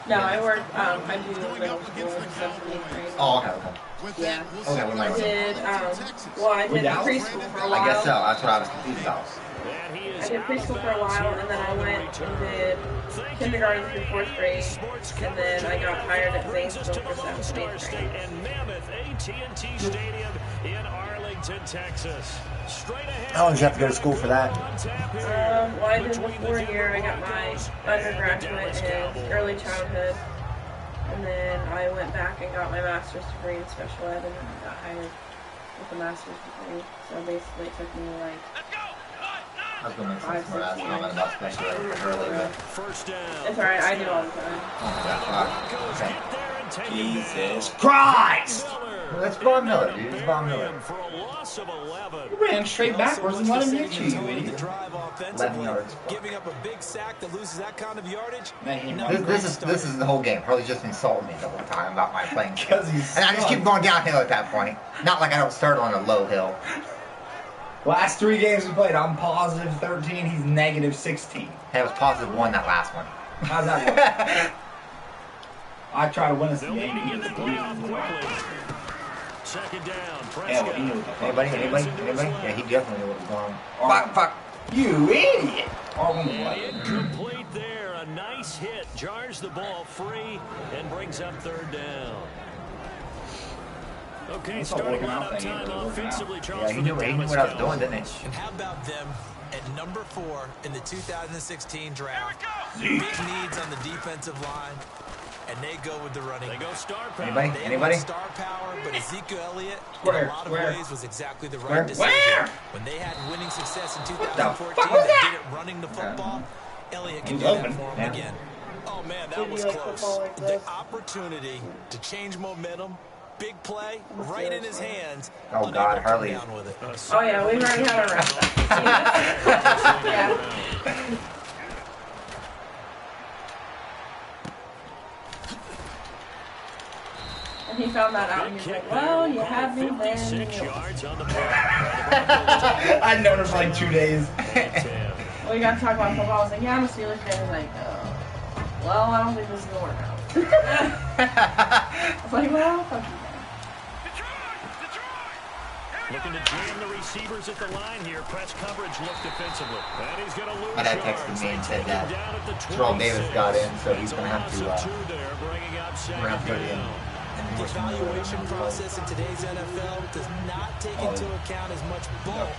No, I work, I do middle school, 7th and 8th grade. Oh, okay. Yeah. Okay, I did, well, I did preschool for a while. I guess so. That's what I was confused about. I did preschool for a while, and then I went and did kindergarten through 4th grade, and then I got hired at Zanesville for 7th and 8th grade. How long did you have to go to school for that? Well, I did the 4-year. I got my undergraduate in early childhood, and then I went back and got my master's degree in special ed, and then I got hired with a master's degree. So basically, it took me like I was going to make some more ass comment about special ed earlier. It's alright, I do all the time. Oh, okay. Jesus Christ! Well, that's Von Miller, dude. It's Von Miller. You ran straight backwards and let him hit you, you idiot. 11 yards. Giving up a big sack that loses that kind of yardage. This is the whole game. Harley's just insulting me the whole time about my playing. Because and I just keep going downhill at that point. Not like I don't start on a low hill. Last 3 games we played, I'm positive 13, he's negative 16. Hey, it was positive 1 that last one. How's that work? I try to win us the game. Second down. Hell, he knew Anybody? Yeah, he definitely knew what was going on. Fuck. You idiot. Incomplete there. A nice hit. Jars the ball free and brings up 3rd down. Okay, starting lineup time offensively, Charles. Yeah, he knew what I was doing, didn't he? And how about them at number 4 in the 2016 draft? Big needs on the defensive line, and they go with the running. They go star power. Anybody? Star power, but Ezekiel Elliott, in a lot of ways, was exactly the right decision. When they had winning success in 2014, they did it running the football. Elliott can do that for them again. Oh, man, that was close. The opportunity to change momentum. Big play, right in his hands. Oh, God, Harley. Oh, yeah, we've already had a rest. Yeah. And he found that out, and he's like, well, you have me then. I'd known her for like 2 days. Well, we got to talk about football. I was like, yeah, I'm a Steelers fan. He's like, well, I don't think this is going to work out. I was like, well, fuck you. Looking to jam the receivers at the line here. Press coverage look defensively. And he's going to lose. My dad texted me and said that Terrell Davis got in, so he's going to have to go to the end. And the evaluation process in today's NFL does not take into account as much bulk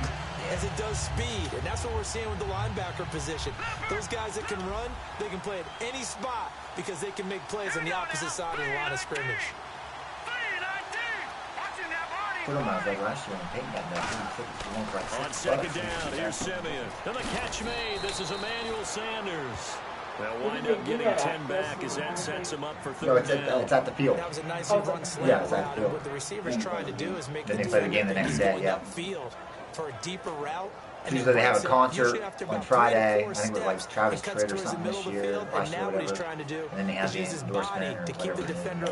as it does speed. And that's what we're seeing with the linebacker position. Those guys that can run, they can play at any spot because they can make plays on the opposite side of the line of scrimmage. Put him out like last year when Peyton got that. On second down, here's Simeon. And the catch made. This is Emmanuel Sanders. They'll wind up getting 10 back as that sets him up for 3rd down. It's at the field. That was a nice run slant. Yeah, it's at the field. What the receiver's trying to do is make then they play the game the next day, yeah. Upfield for a deeper route. Usually they have a concert on Friday. I think it was like Travis Tritt or something this year, last year, whatever. And then they have the endorsement or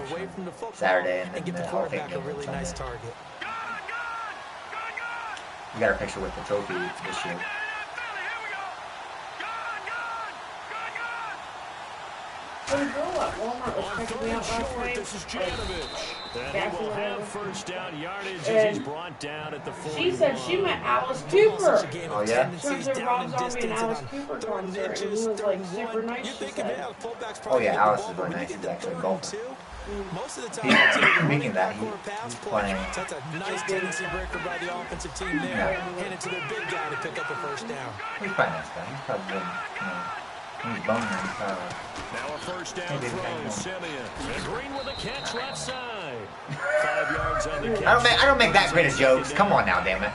whatever Saturday, and then the Hall of Fame game on Sunday. We got our picture with the trophy this year. The girl at Walmart was checking me out last night. This is Janovich. And he will have 1st down yardage as he's brought down at the 41. She said she met Alice Cooper. Oh, yeah? She went to Rob Zombie and Alice Cooper concert, and he was like super nice, she said. Oh, yeah, Alice is really nice. He's actually a golfer. Most of the Speaking time, of that, he's playing. that's a nice tendency breaker by the offensive team there. Hand it to their big guy to pick up a 1st down. He's probably a nice guy. He's probably been, he's bumming. He's probably now a 1st down throw, Simeon. And Green with a catch left side. 5 yards on the catch. I don't make that great of jokes. Come on now, damn it.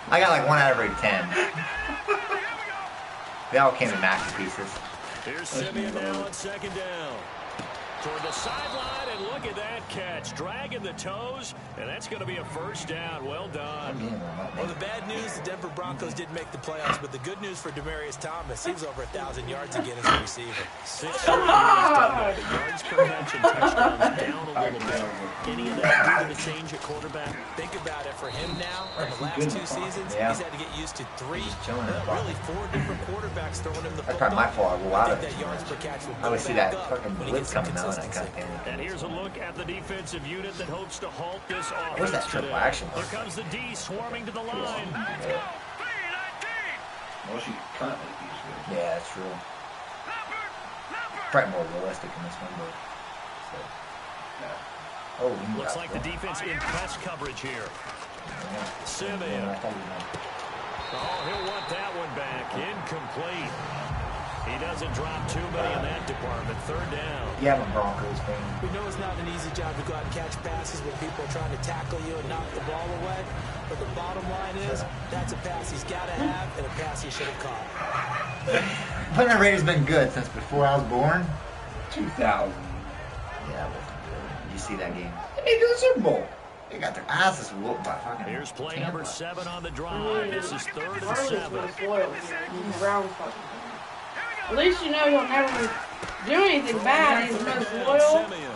I got like 1 out of every 10. They all came in masterpieces. Here's Simeon now on 2nd down. toward the sideline, and look at that catch. Dragging the toes, and that's going to be a first down. Well done. Well, the bad news, the Denver Broncos didn't make the playoffs, but the good news for Demaryius Thomas, he was over 1,000 yards again as a receiver. 6 yards, the yards per catch and touchdowns down a little bit. Any of that due to the change at quarterback? Think about it. For him now, in the last 2 seasons, he's had to get used to 3, really 4 different quarterbacks throwing him the football. That's probably my fault. I go out of that yards per catch will I would see that back up fucking when he blitz gets coming out, and I kind of And panicked. here's a look at the defensive unit that hopes to halt this Where's offense that triple today. action? There comes the D swarming to the line. Well, she currently keeps good. Yeah, that's true. Probably more realistic in this one, but still. Yeah. Oh, he Looks got like the thrown. defense in press coverage here. Yeah. Simeon. Yeah, I thought he might. Oh, he'll want that one back. Incomplete. He doesn't drop too many in that department. Third down. Yeah, I'm a Broncos fan. We know it's not an easy job to go out and catch passes when people are trying to tackle you and knock the ball away. But the bottom line is, that's a pass he's got to have and a pass he should have caught. Putting Raiders been good since before I was born. 2000. Yeah, it wasn't good. You see that game? They made it to the Super Bowl. They got their asses whooped by fucking Here's play Tampa. number 7 on the drive. This is 3rd and 7. At least you know he'll never do anything bad. He's most loyal. Simeon.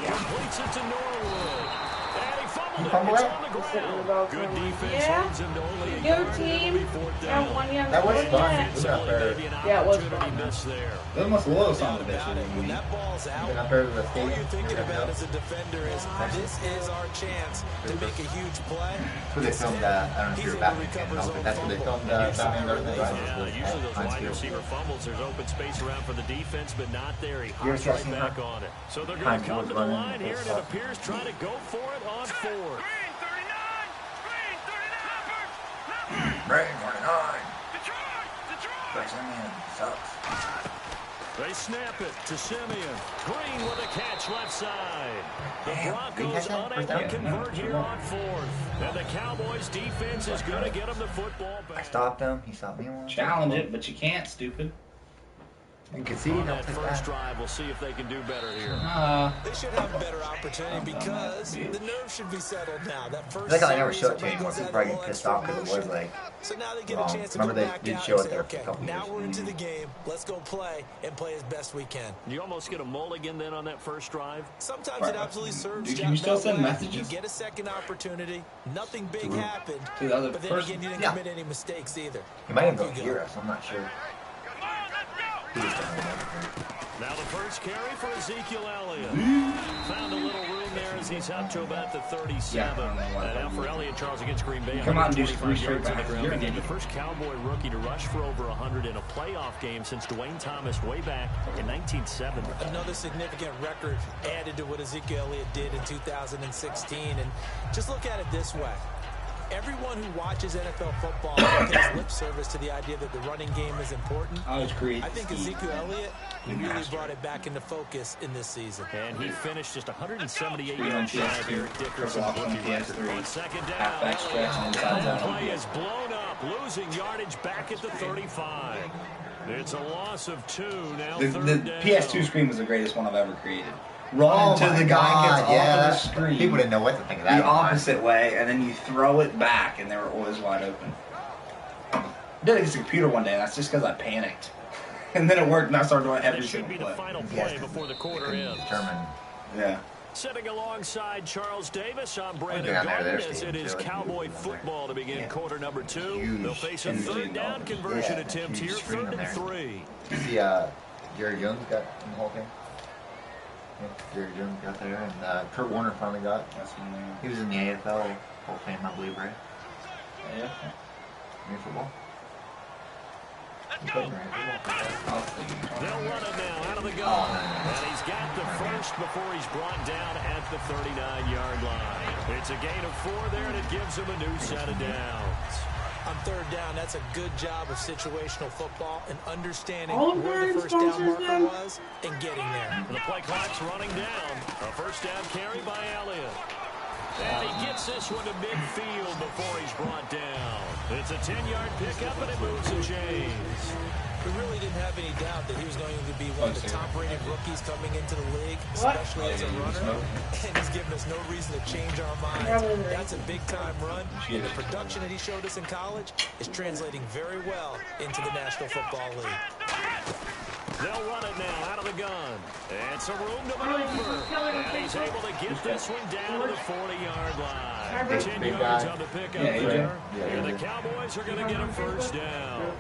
Completes it to Norwood. And he fumbled it. fumble It's it? on the ground. Good defense leads him to only a Go yard. It'll team. be 4th Got down. one young That was one fun. yet. It's only maybe an Yeah, it was opportunity fun. miss there. They're most loyal son of a About it, when bitch. that ball's out, Been up there with the all stadium. you're thinking about as a defender is, this is our chance to make a huge play. That's where they filmed, I don't know if you're a Batman fan, but that's where they filmed Batman Dark Knight Yeah, Rises usually those at wide Heinz receiver Field. fumbles, there's open space around for the defense, but not there. He You ever hops right seen back her? on it. So they're going Heinz to come Field's to the running line the here, and it stuff. appears trying to go for it on 4th. Brain 49. But Simeon sucks. They snap it to Simeon. Green with a catch left side. The Damn, Broncos Green unable to catch. convert here on 4th. And the Cowboys defense is going to get them the football I back. stopped him. He stopped me once. Challenge it, but you can't, stupid. You can see, On don't that take first that. drive, we'll see if they can do better here. They should have a better opportunity because the nerves should be settled now. That first I think I never series showed it of to anyone. Bengals People had probably a get little pissed extra off because it was emotion. like, So now they get wrong. a chance to Remember go they back did out show and it say, there for a okay, couple now years. we're into the game. Let's go play and play as best we can. You almost get a mulligan then on that first drive. Sometimes it absolutely serves Dude, you can you still send way. messages? You get a second opportunity. Nothing big happened. To the other But then person? again, you didn't Yeah. commit any mistakes either. He might even Off go you hear us. I'm not sure. He just don't remember. Now the first carry for Ezekiel Elliott. Found a little room there as he's up to about the 37. Now for Elliott, Charles, against Green Bay. Come on, do 125 three straight yards on the passes. ground You're an game. The idiot. first Cowboy rookie to rush for over 100 in a playoff game since Dwayne Thomas way back in 1970. Another significant record added to what Ezekiel Elliott did in 2016. And just look at it this way. Everyone who watches NFL football pays lip service to the idea that the running game is important. I was creating. I think Ezekiel Elliott really brought it back into focus in this season. And he finished just 178 yards shy of Eric Dickerson's rookie record. On second down, Halfback stretch and inside the zone. play is blown up, losing yardage back at the 35. It's a loss of 2, now The third down. PS2 screen was the greatest one I've ever created. Run Oh until my the guy God, gets yeah. off of the screen. People didn't know what to think of that. The opposite way, and then you throw it back, and they were always wide open. I did it against a computer one day, and that's just because I panicked. And then it worked, and I started doing every This should be single the play. final Yes, play before the quarter couldn't ends. determine. Yeah. Sitting alongside Charles Davis, I'm Down Brandon there, Garden their as it stadium, is too. Cowboy football to begin Yeah. quarter number 2. Huge. They'll face a Huge. third down conversion Yeah, attempt huge here, screen 3rd on and there. 3. You see, Jerry Jones got in the whole thing. Yeah, Jerry Jones got there, and Kurt Warner finally got. That's when He was in the AFL Hall of Fame, I believe, right? yeah. In football. He played in the football. They'll run it now out of the gun. And he's got the first before he's brought down at the 39-yard line. It's a gain of 4 there, and it gives him a new set of downs. On third down, that's a good job of situational football and understanding All where the birds first down sponsors marker them. was and getting there. The play clock's running down. A first down carry by Elliott. And he gets this one to midfield before he's brought down. It's a 10-yard pickup, and it moves the chains. We really didn't have any doubt that he was going to be one of the top-rated rookies coming into the league, especially as a runner, and he's given us no reason to change our minds. That's a big-time run, and the production that he showed us in college is translating very well into the National Football League. They'll run it now out of the gun. It's a room to maneuver. And he's able to get this one down to the 40-yard line. 10 yards on the pickup there. And the Cowboys are going to get a first down.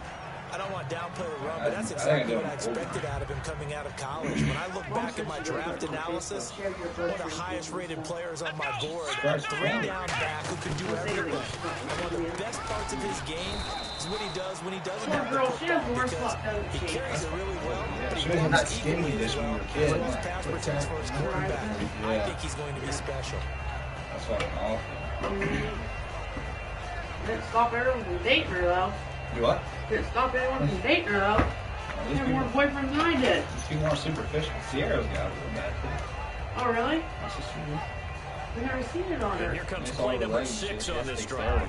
I don't want to downplay the run, but that's exactly what I expected out of him coming out of college. When I look back at my draft analysis, one of the highest-rated players on my board, a three-down back who can do everything. And one of the best parts of his game is what he does when he doesn't have the football, because he carries it really well, but he not skinny this when you're a kid. his pass protects for his quarterback. I think he's going to be special. That's fucking awful. Didn't stop everyone from dating her, though. You what? Didn't stop anyone from dating her, though. She had more boyfriends than I did. Let's be more superficial. Sierra's got a little bad too. Oh, really? That's just true. We never seen it on her. Here comes play number 6 on this drive.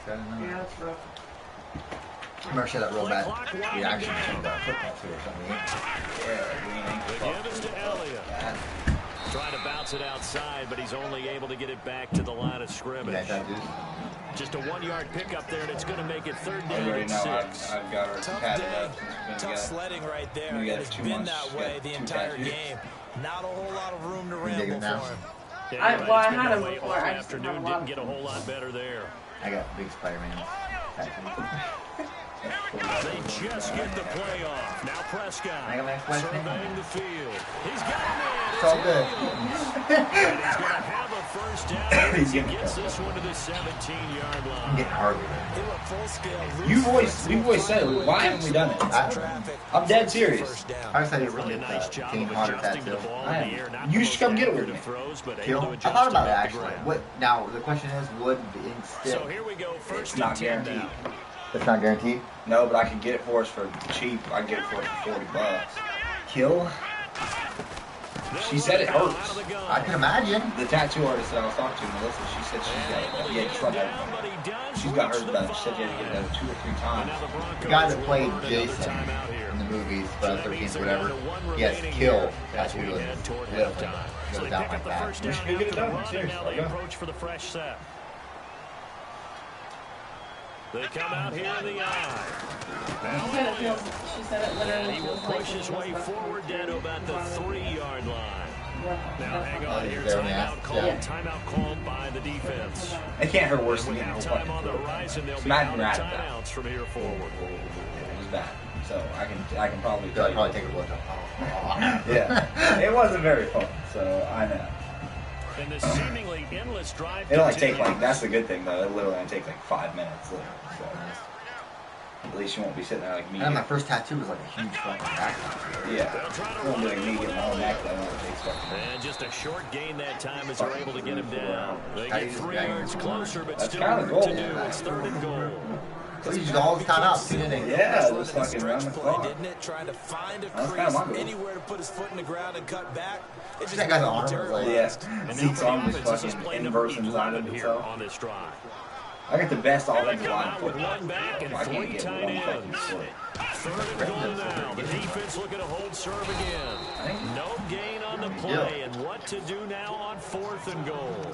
Yeah, that's rough. I remember she had that real bad reaction to about football too or something. The give is to Elliott. Trying to bounce it outside, but he's only able to get it back to the line of scrimmage. Just a 1-yard pickup there, and it's going to make it 3rd down and 6. I've got her tatted up. Tough sledding right there, and it's been that way the entire game. Not a whole lot of room to ramble for him. Well, I had him before. I just didn't get a whole lot better there. I got big Spider-Man tattoo. They just get the play off. Now Prescott surveying the field. He's got him in. It's all good. He's going to have a first down as he gets this one to the 17-yard line. I'm getting harder. You always say, why haven't we done it? I'm dead serious. I decided to really King Hunter tattoo. You should come get it with me. Kill? I thought about it actually. What? Now the question is, would the ink stick? So here we go. First It's not guaranteed. It's not guaranteed. No, but I can get it for us for cheap. I can get it for us for $40. Kill? She said it hurts. I can imagine. The tattoo artist that I was talking to, Melissa, she said she's got it. Yeah, just like that. She's got hers done. She said she had to get it done 2 or 3 times. The guy that played Jason in the movies, Friday the 13th, whatever, he has Kill tattooed on his lip and it goes down like that. We should go get it done. Seriously. Now they approach for the fresh set. They come out here in the eye. She said it literally. He will push his way forward down to about the 3-yard line. Now hang on here. Timeout called by the defense. It can't hurt worse than getting time on the horizon. They'll be out of timeouts from here forward. It was bad. So I can probably take a look. Yeah. It wasn't very fun, so I know. And this seemingly endless drive. It'll only take that's the good thing though. It'll literally only take like 5 minutes. So at least you won't be sitting there like me. And my first tattoo was like a huge fucking back. Yeah. It won't be like me getting my whole neck. And just a short gain that time as they're able to get him down. They get 3 yards closer, but still work to do. It's 3rd and goal. So you just all the time out, didn't he? Yeah, just fucking around the clock. Didn't it? Trying to find a crease anywhere to put his foot in the ground and cut back. It just that guy's arm was like, yeah. Seats on this fucking inverse inside of itself. On this drive. I got the best offensive line with one back and 3 tight ends. 3rd and goal now. The defense looking to hold serve again. No gain on the play, and what to do now on 4th and goal.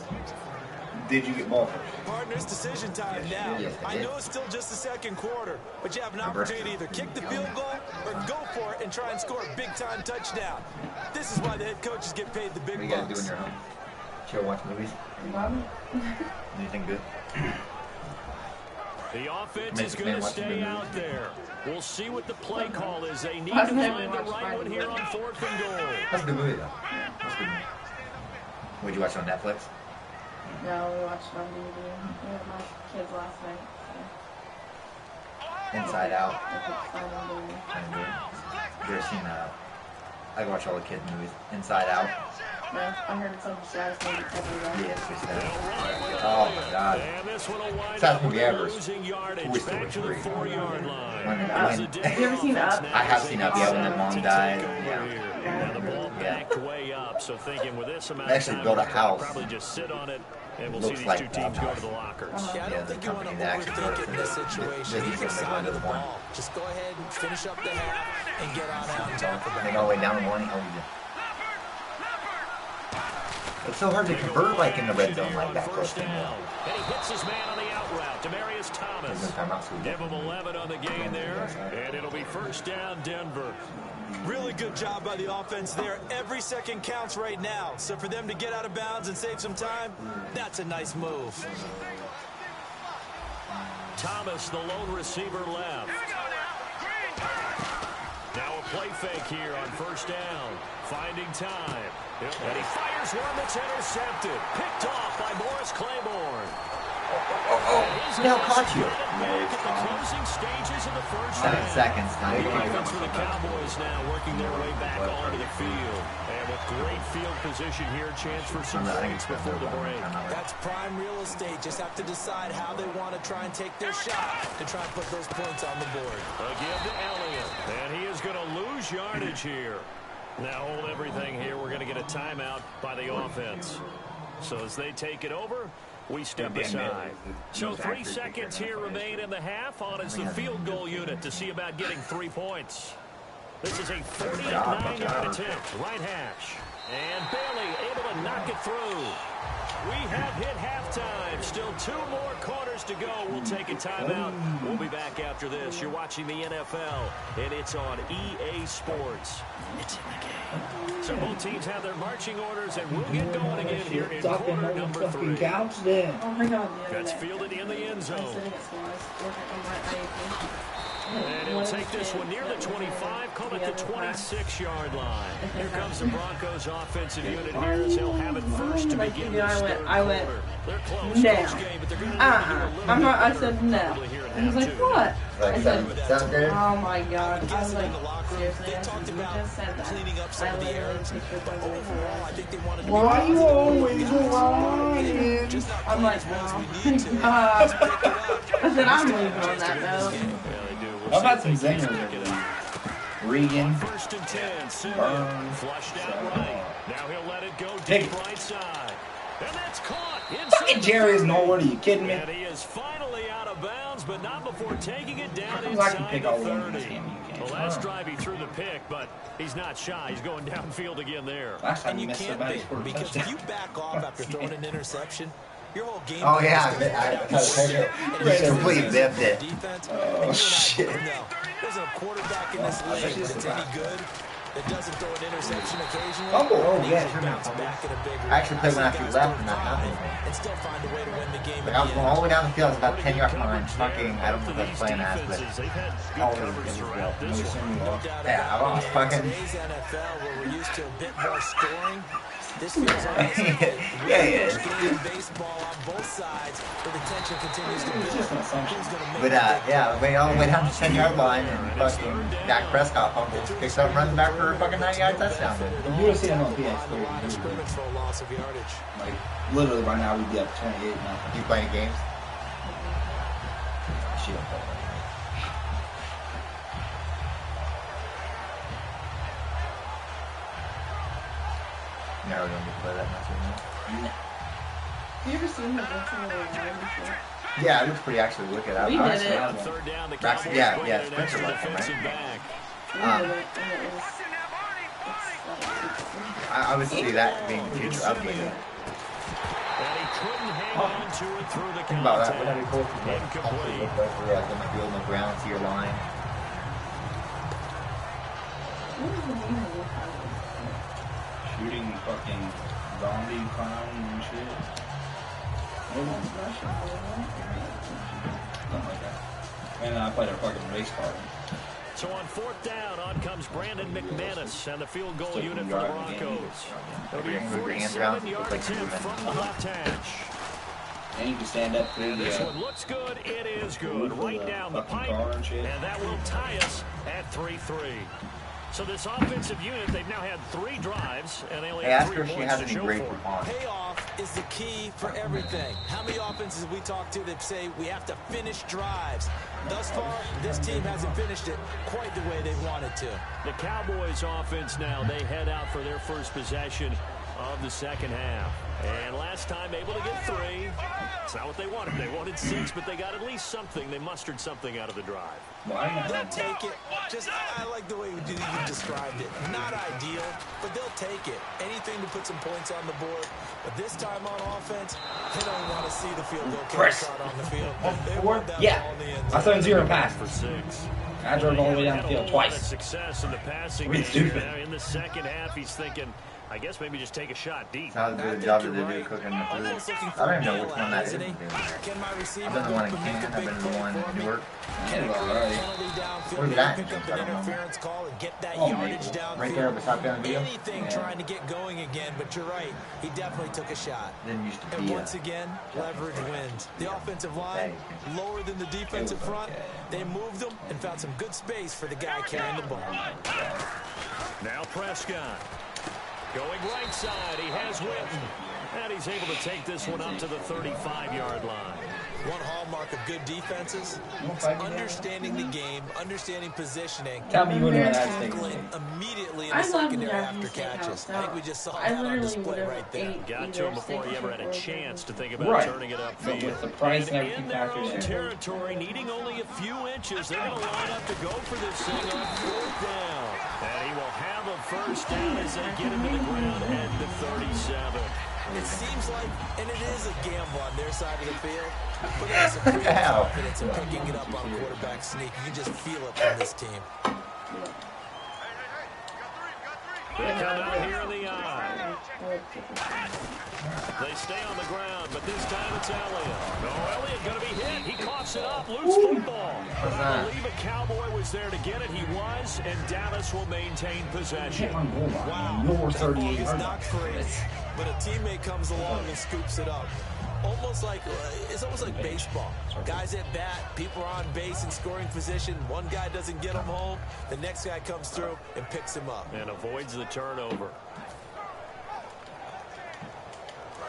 Did you get ball first? Partners, decision time now. I know it's still just the 2nd quarter, but you have an opportunity to either kick the field goal or go for it and try and score a big-time touchdown. This is why the head coaches get paid the big bucks. What do you guys do in your home? Chill, watch movies? Anything good? The offense is going to stay out there. We'll see what the play call is. They need to find the right one here on 4th and goal. That's a good movie, though. That's a good movie. Would you watch it on Netflix? No, we watched it on DVD. We had my kids last night. So. Inside Out. Have you ever seen I watch all the kids' movies. Inside Out. No, I heard it's on the saddest movie ever. Yes, we said. Oh my God. Saddest movie ever. Toy Story 3. Have you ever seen Up? I have seen Up, yeah, when the mom died. Now the ball backed way up, so thinking with this amount they actually built a house. probably just sit on it And we'll see these two teams go to the lockers. Yeah, I don't think you want to overthink it in this situation. Either side of the ball. Just go ahead and finish up the half and get on out and talk about it. They go all the way down the one. It's so hard to convert like in the red zone like that. First down. And he hits his man on the out route. Demarius Thomas. Give him 11 on the gain there. And it'll be first down, Denver. Really good job by the offense there. Every second counts right now. So for them to get out of bounds and save some time, that's a nice move. Thomas, the lone receiver, left. Now a play fake here on first down. Finding time. And he fires one that's intercepted. Picked off by Morris Claiborne. Now caught you. Closing stages of the first 7 seconds. Defense for the Cowboys now working their way back onto the field. And with great field position here, chance for some points before the break. That's prime real estate. Just have to decide how they want to try and take their shot to try and put those points on the board. A give to Elliott. And he is going to lose yardage here. Now hold everything here. We're going to get a timeout by the offense. So as they take it over, we step aside. So 3 seconds here remain in the half. On is the field goal unit to see about getting 3 points. This is a 49-yard attempt. Right hash. And Bailey able to knock it through. We have hit halftime. Still 2 more quarters to go. We'll take a timeout. We'll be back after this. You're watching the NFL, and it's on EA Sports. It's in the game. So both teams have their marching orders, and we'll get going again here in quarter number 3. Oh my God. That's fielded in the end zone. And he'll take this one near the 25, call it the 26-yard line. Here comes the Broncos offensive unit here as they'll have it first to begin this third quarter. They're close, no. close game, but they're going to I'm not, I said no. He was like, what? I said, sound good? oh my God. I was like, seriously, They talked about just said that. cleaning up some of the errors. Overall, I think they wanted to Why are you always lying? I'm like, oh my God. I said, I'm leaving on that note. How about some zingers? Regan, First and 10, Burn, flushed out right. Now he'll let it go Take deep it. right side. And that's caught. Fucking Jerry's Norwood, are you kidding me? And he is finally out of bounds, but not before taking it down I can inside pick the all the ones in 30. this game. You can't. The last drive he threw the pick, but he's not shy. He's going downfield again there. Last time And you missed can't somebody be, for a because if touchdown. you back off after throwing an interception, your whole game Oh, plan yeah. is I gonna just completely biffed it. defense. Oh, shit. There's a quarterback in this league that's any good that doesn't throw an interception occasionally. Fumble. Oh, yeah, Usually sure. bounce back in a big way. I actually played when after you left and that happened. And still find a way to win the game. Like, I was going all the way down the field. I was about 10 yards behind. Fucking, I don't know if that's playing ass, but They've had all good of coverage it was throughout real. this one. Yeah, I was fucking. Today's NFL, where we're used to a bit more scoring, this feels almost Yeah, it is. baseball on both sides, where the tension continues to build. just an assumption. Who's gonna make But, the yeah, I went all the way down to the 10-yard line and fucking Dak Prescott fumbles. Picks up, runs back for a fucking 90-yard touchdown. If you would have seen him on PS3, line of scrimmage for a loss of yardage? like, literally right now we'd be up 28 now. You playing games? Shit. Never gonna play that much anymore. Have you ever seen the Virtual Line before? Yeah, it looks pretty actually wicked. We did it. On third down, the Braxton, Cowboys yeah, bring yeah, in an extra Spencer left him, defensive right? back. We did it, and it was, I would see that being the future of the game. And he couldn't hang on to it through the Think about that. contact. Wouldn't that be cool if you could actually look like we're like in the field on the ground to your line? what is the name of this house? Shooting fucking zombie clown and shit. It's Russian, isn't it? Something like that. And I played a fucking race car. So on fourth down, on comes Brandon McManus and the field goal Still unit can for the drive the game. Broncos. It'll be a Move your hands around, 47-yard look like you're attempt moving. from the left hash. And you can stand up through And this the one looks good. It is good. roof of Right the down the fucking pipe. car and shit. And that will tie us at 3-3. So this offensive unit, they've now had 3 drives, and they only Hey, have ask 3 her if she points has to any show great for it. coupons. Payoff is the key for everything. How many offenses have we talked to that say we have to finish drives? Thus far, this team hasn't finished it quite the way they wanted to. The Cowboys offense now, they head out for their first possession of the second half. And last time able to get 3. It's not what they wanted. They wanted 6, but they got at least something. They mustered something out of the drive. They'll take it. I like the way you described it. Not ideal, but they'll take it. Anything to put some points on the board. But this time on offense, they don't want to see the field goal shot on the field. They want that ball in the end zone. I threw 0 pass for 6. I drove all the way down the field twice. Success in the passing game. In the second half, he's thinking, I guess maybe just take a shot deep. How good job did they do cooking the food? I don't even know which one that is. I've been the one in Canton. I've been the one in Newark. Where's that? I don't know. Right there beside the video. Anything trying to get going again, but you're right. He definitely took a shot. Didn't used to be. And once again, leverage wins. The offensive line lower than the defensive front. They moved them and found some good space for the guy carrying the ball. Now Prescott. Going right side, he has Witten. And he's able to take this one up to the 35-yard line. One hallmark of good defenses is understanding the game, understanding positioning. Tell me when tackling immediately in the secondary after catches. I think we just saw that on display right there. Got to him before he ever had a chance to think about turning it upfield. With the price and everything in their own territory, needing only a few inches, they're going to line up to go for this thing on 4th down. And he will have a first down as they get him to the ground at the 37. It seems like, and it is a gamble on their side of the field, but there's some real confidence in picking it up on quarterback sneak. You can just feel it from this team. They come out here in the eye. They stay on the ground, but this time it's Elliott. No, Elliott going to be hit. He coughs it up. Loose football. I believe a Cowboy was there to get it. He was, and Dallas will maintain possession. Wow, that ball is not great, but a teammate comes along and scoops it up. It's almost like baseball. Guys at bat, people are on base in scoring position. One guy doesn't get him home. The next guy comes through and picks him up. And avoids the turnover.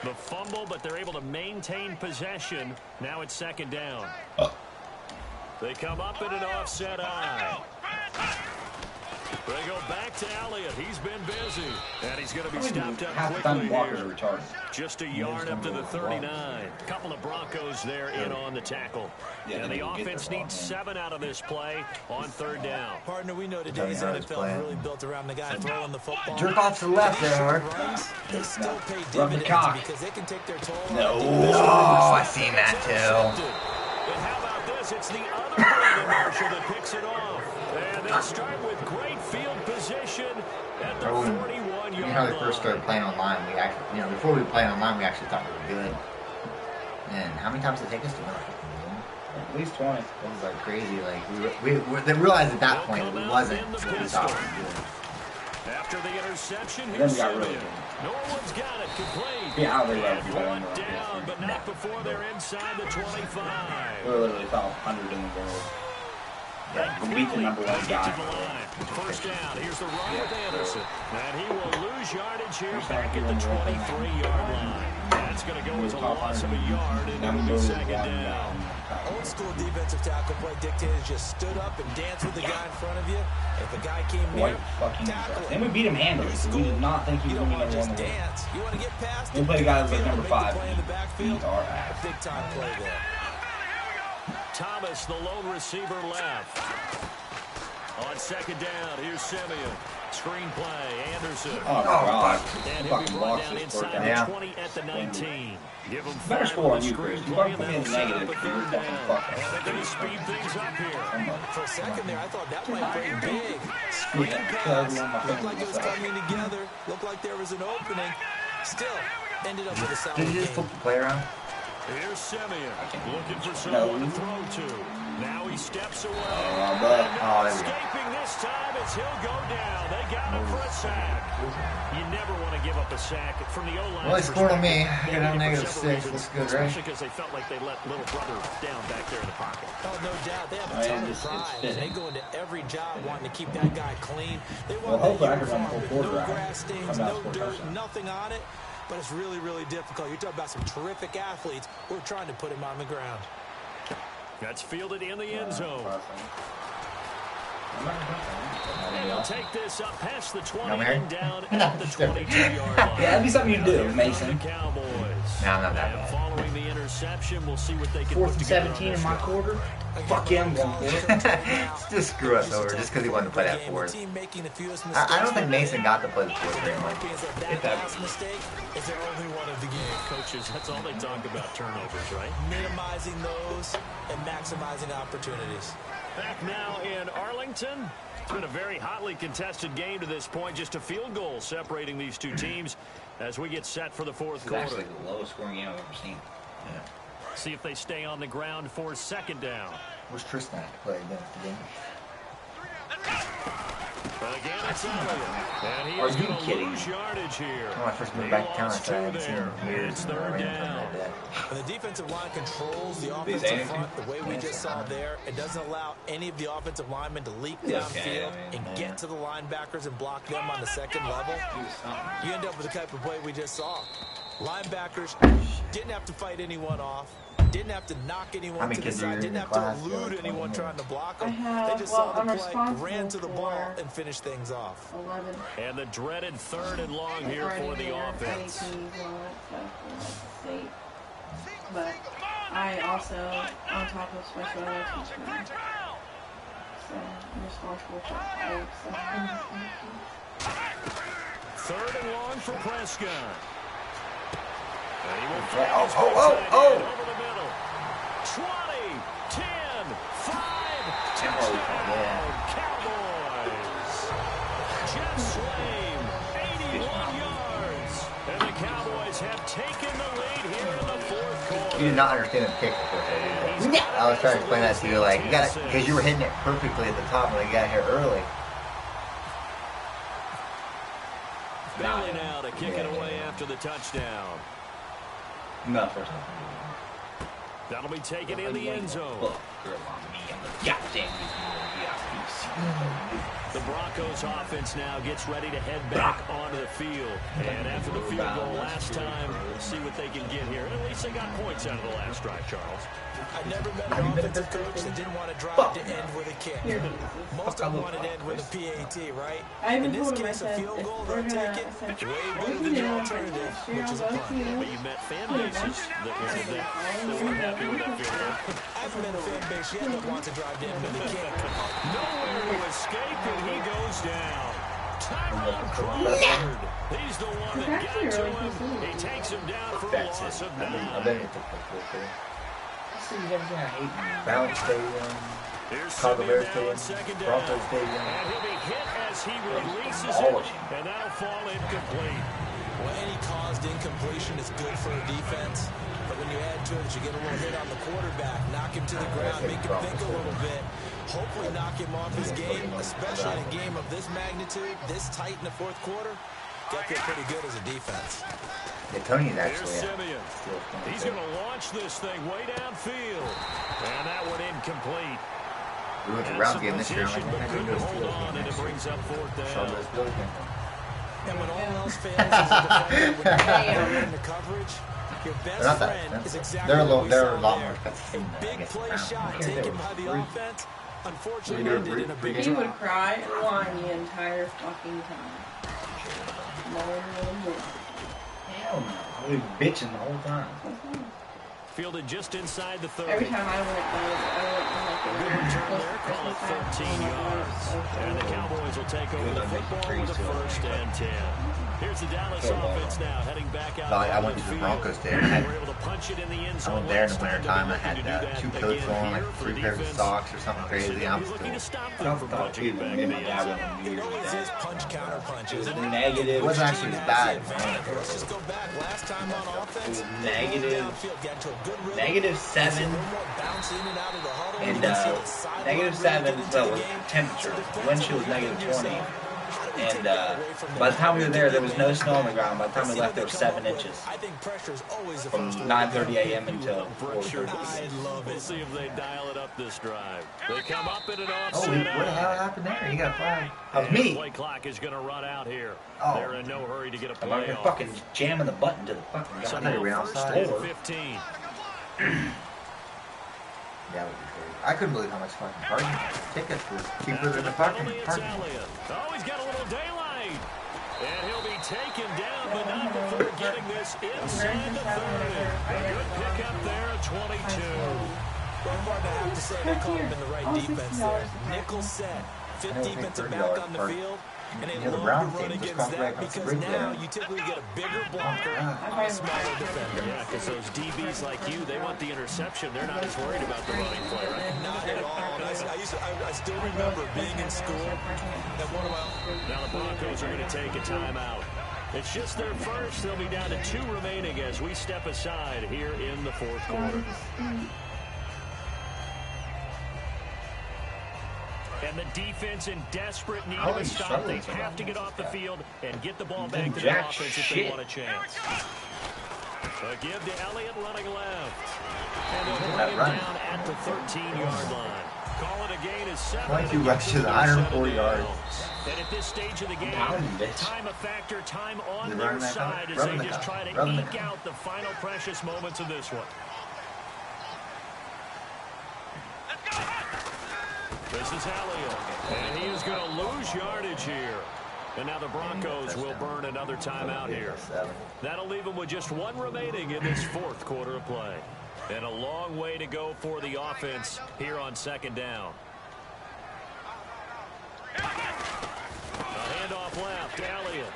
The fumble, but they're able to maintain possession. Now it's 2nd down. They come up in an offset eye. They go back to Elliott. He's been busy. And he's going to be stopped up quickly here. Just a yard up to the 39. A couple of Broncos there in on the tackle. And the offense needs 7 out of this play on 3rd down. Partner, we know today's NFL is really built around the guy throwing the football. Jerk off to the left there, Howard. They still pay dividends because they can take their toll. Oh, I seen that too. And how about this? It's the other Brandon Marshall that picks it off. And they start with great field position at the 41-yard line. You know how we first started playing online, we actually, before we played online, we actually thought we were good. And how many times did it take us to win? At least 20. It was like crazy. Like we realized at that point we wasn't what we thought we were doing. After the interception, then we got really good. Norwood's got it complete. Yeah, they love brought down, but not before they're inside the 25. We literally top 100 in the world. Yeah, we beat the #1 guy. First down. Here's the run with Anderson. And he will lose yardage here back at the 23-yard line. That's going to go as a loss of a yard, and it'll be 2nd down. Old school defensive tackle play dictators just stood up and danced with the guy in front of you. If a guy came near, tackle him. And we beat him handily. We did not think he was going to be #1. Dance. You want to get past him? We'll play guys like #5. Beat our ass. Big time play there. Thomas, the lone receiver, left. On 2nd down, here's Simeon. Screen play, Anderson. Oh, God. And he'll be brought down inside the 20 at the 19. Give him better score on you, Chris. You fucking put in negative. You're fucking fucking. And they're going to speed things up here. For a second there, I thought that might play big. Screen pass. Looked like it was coming together. Looked like there was an opening. Still, ended up with a solid game. Did you just flip the play around? Here's Simeon looking for someone to throw to. Now he steps away. Escaping this time as he'll go down. They got him for a sack. You never want to give up a sack from the O-line. Well, they scored on me. I got a -6. Looks good, right? Especially because they felt like they let little brother down back there in the pocket. Oh, no doubt. They have a ton of pride. They go into every job wanting to keep that guy clean. They want that uniform with no grass stains, no dirt, nothing on it. But it's really, really difficult. You're talking about some terrific athletes who are trying to put him on the ground. That's fielded in the end zone. And he'll take this up past the 20 and down at the 22-yard line. Yeah, that'd be something you do, Mason. No, I'm not that bad. Following the interception, we'll see what they can 4th and 17 in my quarter. Fuck yeah, I'm going for it. Just screw us over just because he wanted to play that fourth. I don't think Mason got to play the fourth very much. Is there only one of the game? Coaches, that's all they talk about, turnovers, right? Minimizing those and maximizing opportunities. Back now in Arlington. It's been a very hotly contested game to this point. Just a field goal separating these two teams as we get set for the fourth quarter. It's actually the lowest scoring game I've ever seen. Yeah. See if they stay on the ground for second down. Where's Tristan to play against the game? But again, it's Elliott. And he Are is you going to kidding? lose yardage here. When I first moved back to town, I started having seen him years. It's third down. When the defensive line controls the offensive front the way we just saw there, it doesn't allow any of the offensive linemen to leak downfield and get to the linebackers and block them on the second level. You end up with the type of play we just saw. Linebackers didn't have to fight anyone off. Didn't have to knock anyone to the side. Didn't have to elude anyone trying to block them. They just saw the play, ran to the ball, and finished things off. 11. And the dreaded 3rd and long here for the offense. But I also, on top of special ed, teach math. So I'm responsible for 5. 3rd and long for Prescott. And he will Oh! over the middle. 20, 10, 5, touchdown, Cowboys. Jeff Swaim, 81 yards. And the Cowboys have taken the lead here in the fourth quarter. You did not understand the kick before. I was trying to explain that to you, like, you got to, because you were hitting it perfectly at the top when you got here early. Bailey now to kick it away after the touchdown. No, first time. That'll be taken in the end zone. The Broncos offense now gets ready to head back onto the field. And after the field goal last time, we'll see what they can get here. At least they got points out of the last drive, Charles. I never met an offensive coach that didn't want to drive to end with a kick. Most of them wanted to end with a PAT, right? In this case, a field goal, they'll take it way better than the alternative, which is a punt. But you met fan bases that weren't happy with that field goal. I've met a fan base yet that wants to drive to end with a kick. Nowhere to escape, and he goes down. Tyrone Crawford. He's the one that got to him. He takes him down for a loss of 9. I bet it took the full thing. Balance Stadium, Chicago Bears Stadium, Broncos Stadium. And he'll be hit as he releases it, and that'll fall incomplete. Well, any caused incompletion is good for a defense, but when you add to it that you get a little hit on the quarterback, knock him to the ground, make him think a little bit, hopefully knock him off his game, especially in a game of this magnitude, this tight in the fourth quarter, got to feel pretty good as a defense. Yeah, Tony's Here's actually Simeon. He's going to launch this thing way downfield. And that one incomplete. We went to round game this year. But couldn't hold on, and it brings up 4th down. And when all else fails as a defender, when you're in the coverage, your best friend is exactly what we saw there. A big play shot taken by the offense. Unfortunately, ended in a big He drop. would cry and whine the entire fucking time. More. Hell no. I was bitching the whole time. Fielded just inside the 30. Every time I went, Good return there, call it 13 yards. And the Cowboys will take over the football with a 1st and 10. Here's the Dallas offense now, heading back out. I went to the Broncos Stadium. I We're able to punch it in the end zone. went there in the wintertime. I had 2 coats on, like 3 pairs of socks or something crazy. I'm Looking to still. stop them from punching it back in the end zone. It always is punch, counter punch, isn't it? Negative. It wasn't actually as bad. Let's just go back. Last time on offense, Negative. got to a good rhythm. -7 and -7 well, temperature. The wind chill was -20. And by the time we were there was no snow on the ground. By the time we left, there was 7 inches. From 9:30 a.m. until 4:30. We'll see if they dial it up this drive. They come up in an Oh, offset. what the hell happened there? You got flagged. That was And the me. play clock is going to run out here. Oh. They're in no hurry to get a I'm not play gonna off. fucking jamming the button to the fucking So guy. thought you now ran 1st outside. and 15. Yeah, I couldn't believe how much fucking parking tickets were cheaper than the parking. Oh, he's got a little daylight. And he'll be taken down, but not before getting this inside the 30. A good pickup there at 22. One part I have to say, they caught him in the right defense there. Nickel set, fit defensive back on the field. And they love to run against that because now you typically get a bigger blocker on a smaller defender. Yeah, because those DBs like you, they want the interception. They're not as worried about the running play, right? Not at all. I still remember being in school at one of my... Now the Broncos are going to take a timeout. It's just their first. They'll be down to 2 remaining as we step aside here in the 4th quarter. And the defense in desperate need of a stop. They have to get off the field and get the ball back to the offense if they want a chance. A give to Elliott running left. And they'll bring him down at the 13-yard line. Call it a gain of 7. 22 rushes, 140 yards. And at this stage of the game, time a factor, time on their side as they just try to eke out the final precious moments of this one. This is Elliott, and he is going to lose yardage here. And now the Broncos will burn another timeout here. That'll leave them with just 1 remaining in this 4th quarter of play. And a long way to go for the offense here on 2nd down. A handoff left, Elliott.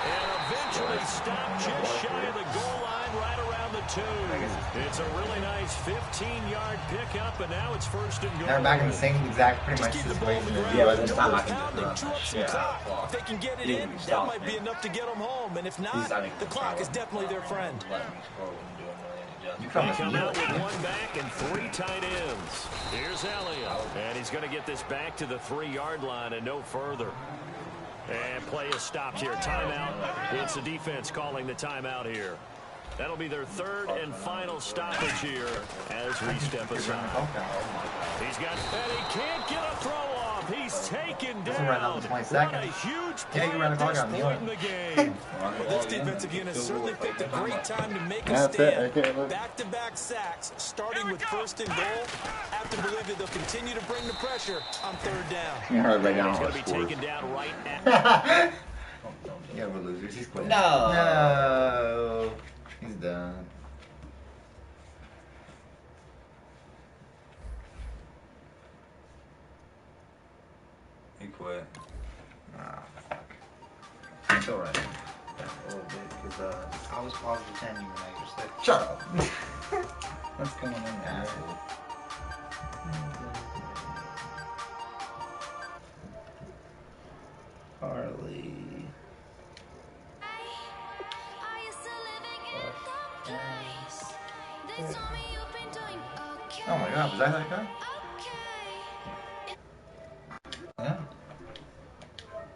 And eventually stopped just shy of the goal line right around the 2. It's a really nice 15-yard pickup, and now it's 1st and goal. They're back in the same exact pretty much situation. Yeah, but this time I can just run. If they can get it in, that might be enough to get them home. And if not, the clock is definitely their friend. They come out with 1 back and 3 tight ends. Here's Elliott, and he's going to get this back to the 3-yard line and no further. And play is stopped here. Timeout. It's the defense calling the timeout here. That'll be their 3rd and final stoppage here as we step aside. He's got, and he can't get a throw off. He's taken down. What a huge play at this point in the game. This defensive unit certainly picked a great time to make a stand. Back-to-back sacks, starting with 1st and goal. Have to believe that they'll continue to bring the pressure on 3rd down. He's going to be taken down right at... Yeah, we're losers. He's quitting. No. He's done. He quit. Ah, It's alright. a little bit, because I was positive 10, you were -6. Shut up. What's going on there? Harley. Oh my god, was that guy?